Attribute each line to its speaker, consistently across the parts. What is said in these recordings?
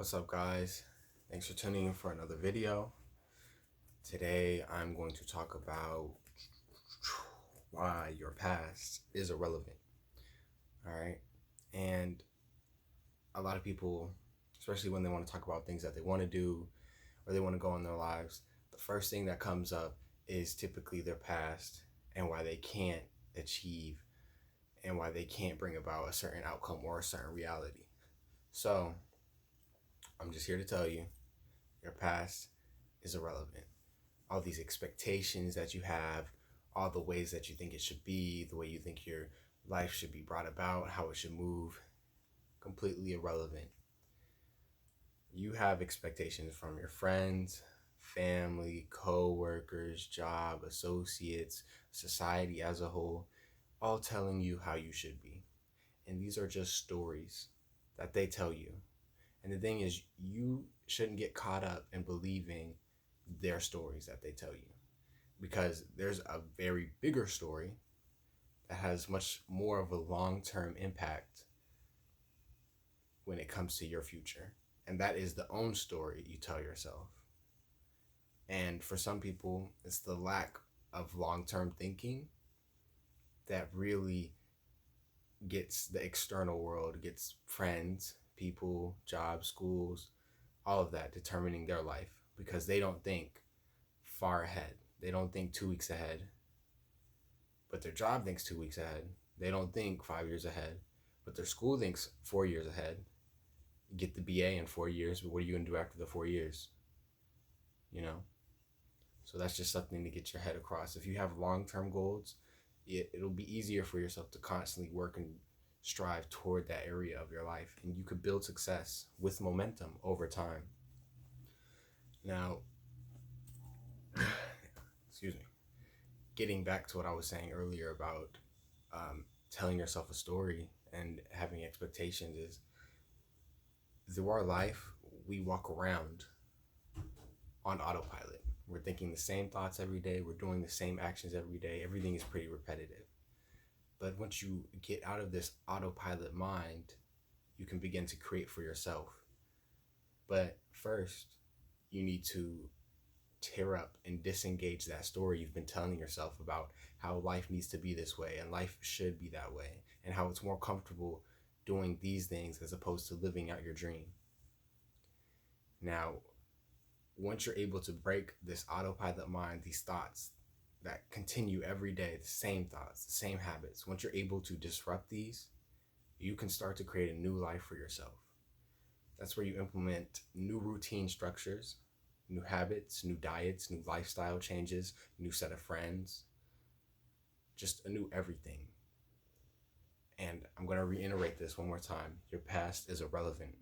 Speaker 1: What's up, guys? Thanks for tuning in for another video. Today I'm going to talk about why your past is irrelevant. All right. And a lot of people, especially when they want to talk about things that they want to do or they want to go in their lives, the first thing that comes up is typically their past and why they can't achieve and why they can't bring about a certain outcome or a certain reality. So I'm just here to tell you your past is irrelevant. All these expectations that you have, all the ways that you think it should be, the way you think your life should be brought about, how it should move, completely irrelevant. You have expectations from your friends, family, co-workers, job, associates, society as a whole, all telling you how you should be. And these are just stories that they tell you. And the thing is, you shouldn't get caught up in believing their stories that they tell you, because there's a very bigger story that has much more of a long-term impact when it comes to your future. And that is the own story you tell yourself. And for some people, it's the lack of long-term thinking that really gets the external world, gets friends, people, jobs, schools, all of that determining their life, because they don't think far ahead. They don't think 2 weeks ahead, but their job thinks 2 weeks ahead. They don't think 5 years ahead, but their school thinks 4 years ahead. You get the BA in 4 years, but what are you going to do after the 4 years? You know? So that's just something to get your head across. If you have long-term goals, it'll be easier for yourself to constantly work and strive toward that area of your life, and you could build success with momentum over time. Now, excuse me, getting back to what I was saying earlier about telling yourself a story and having expectations, is through our life, we walk around on autopilot. We're thinking the same thoughts every day. We're doing the same actions every day. Everything is pretty repetitive. But once you get out of this autopilot mind, you can begin to create for yourself. But first, you need to tear up and disengage that story you've been telling yourself about how life needs to be this way and life should be that way, and how it's more comfortable doing these things as opposed to living out your dream. Now, once you're able to break this autopilot mind, these thoughts that continue every day, the same thoughts, the same habits, once you're able to disrupt these, you can start to create a new life for yourself. That's where you implement new routine structures, new habits, new diets, new lifestyle changes, new set of friends, just a new everything. And I'm going to reiterate this one more time. Your past is irrelevant.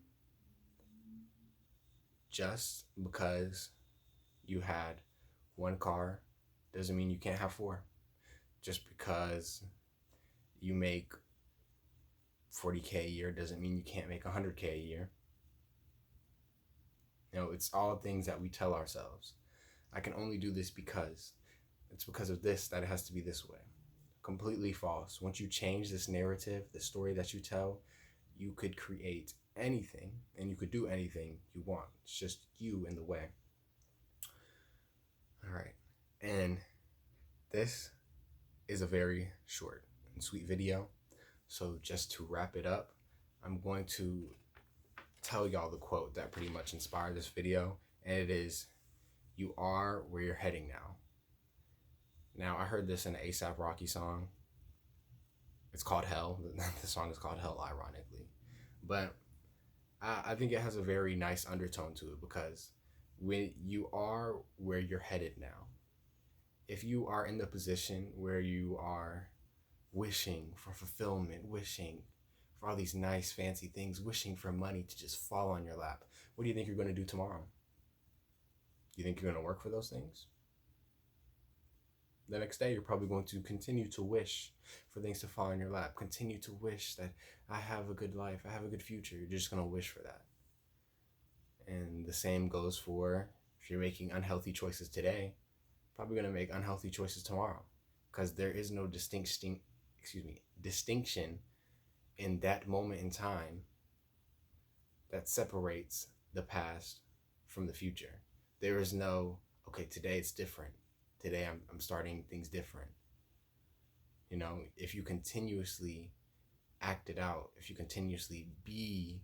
Speaker 1: Just because you had one car doesn't mean you can't have four. Just because you make 40K a year doesn't mean you can't make 100K a year. It's all things that we tell ourselves. I can only do this because it's because of this that it has to be this way. Completely false. Once you change this narrative, the story that you tell, you could create anything and you could do anything you want. It's just you in the way. All right. And this is a very short and sweet video. So just to wrap it up, I'm going to tell y'all the quote that pretty much inspired this video. And it is, "You are where you're heading now." Now, I heard this in an A$AP Rocky song. It's called Hell. The song is called Hell, ironically. But I think it has a very nice undertone to it, because when you are where you're headed now, if you are in the position where you are wishing for fulfillment, wishing for all these nice fancy things, wishing for money to just fall on your lap, what do you think you're going to do tomorrow? You think you're going to work for those things? The next day, you're probably going to continue to wish for things to fall in your lap, continue to wish that I have a good life, I have a good future. You're just going to wish for that. And the same goes for if you're making unhealthy choices today, probably going to make unhealthy choices tomorrow, because there is no distinction in that moment in time that separates the past from the future. There is no, okay, today it's different. Today I'm starting things different. You know, if you continuously act it out, if you continuously be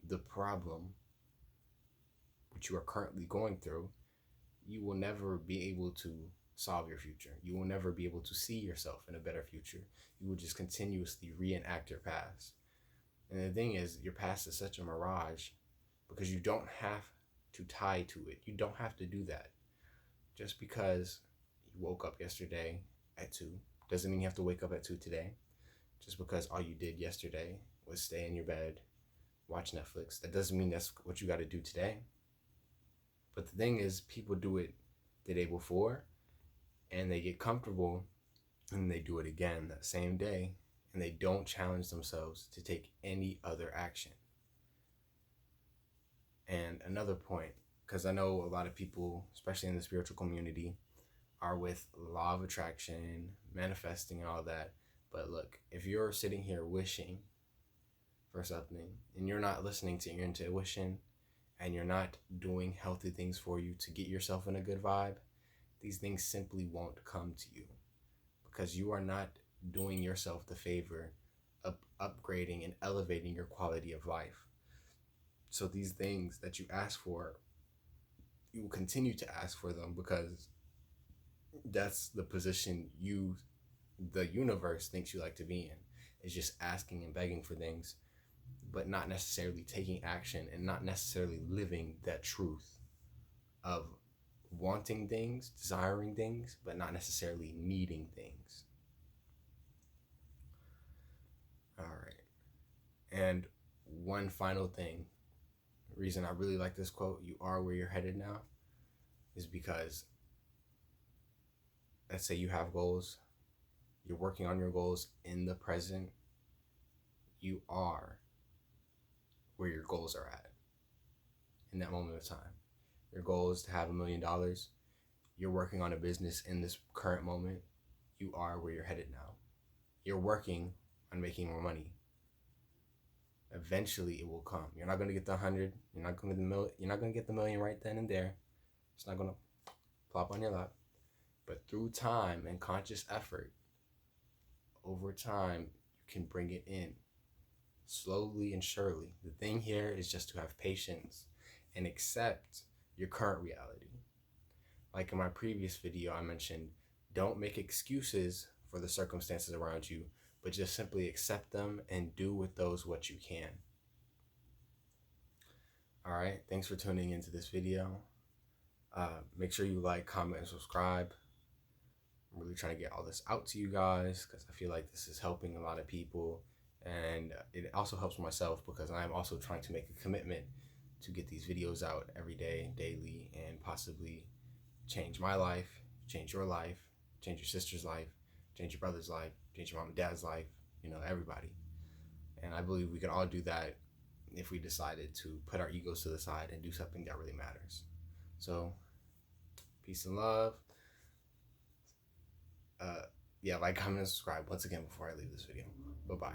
Speaker 1: the problem which you are currently going through, you will never be able to solve your future. You will never be able to see yourself in a better future. You will just continuously reenact your past. And the thing is, your past is such a mirage because you don't have to tie to it. You don't have to do that. Just because you woke up yesterday at 2 doesn't mean you have to wake up at 2 today. Just because all you did yesterday was stay in your bed, watch Netflix, that doesn't mean that's what you got to do today. But the thing is, people do it the day before and they get comfortable and they do it again that same day and they don't challenge themselves to take any other action. And another point, because I know a lot of people, especially in the spiritual community, are with law of attraction, manifesting, and all that. But look, if you're sitting here wishing for something and you're not listening to your intuition and you're not doing healthy things for you to get yourself in a good vibe, these things simply won't come to you because you are not doing yourself the favor of upgrading and elevating your quality of life. So these things that you ask for, you will continue to ask for them because that's the position the universe thinks you like to be in, is just asking and begging for things, but not necessarily taking action and not necessarily living that truth of wanting things, desiring things, but not necessarily needing things. All right. And one final thing, the reason I really like this quote, "You are where you're headed now," is because let's say you have goals, you're working on your goals in the present, you are where your goals are at in that moment of time. Your goal is to have $1 million. You're working on a business in this current moment. You are where you're headed now. You're working on making more money. Eventually it will come. You're not going to get the 100. You're not going to get the million right then and there. It's not going to plop on your lap. But through time and conscious effort, over time, you can bring it in slowly and surely. The thing here is just to have patience and accept your current reality. Like in my previous video, I mentioned, don't make excuses for the circumstances around you, but just simply accept them and do with those what you can. All right, thanks for tuning into this video. Make sure you like, comment, and subscribe. I'm really trying to get all this out to you guys because I feel like this is helping a lot of people, and it also helps myself because I'm also trying to make a commitment to get these videos out every day, daily, and possibly change my life, change your life, change your sister's life, change your brother's life, change your mom and dad's life, everybody. And I believe we can all do that if we decided to put our egos to the side and do something that really matters. So, peace and love. Like, comment, and subscribe once again before I leave this video. Bye-bye.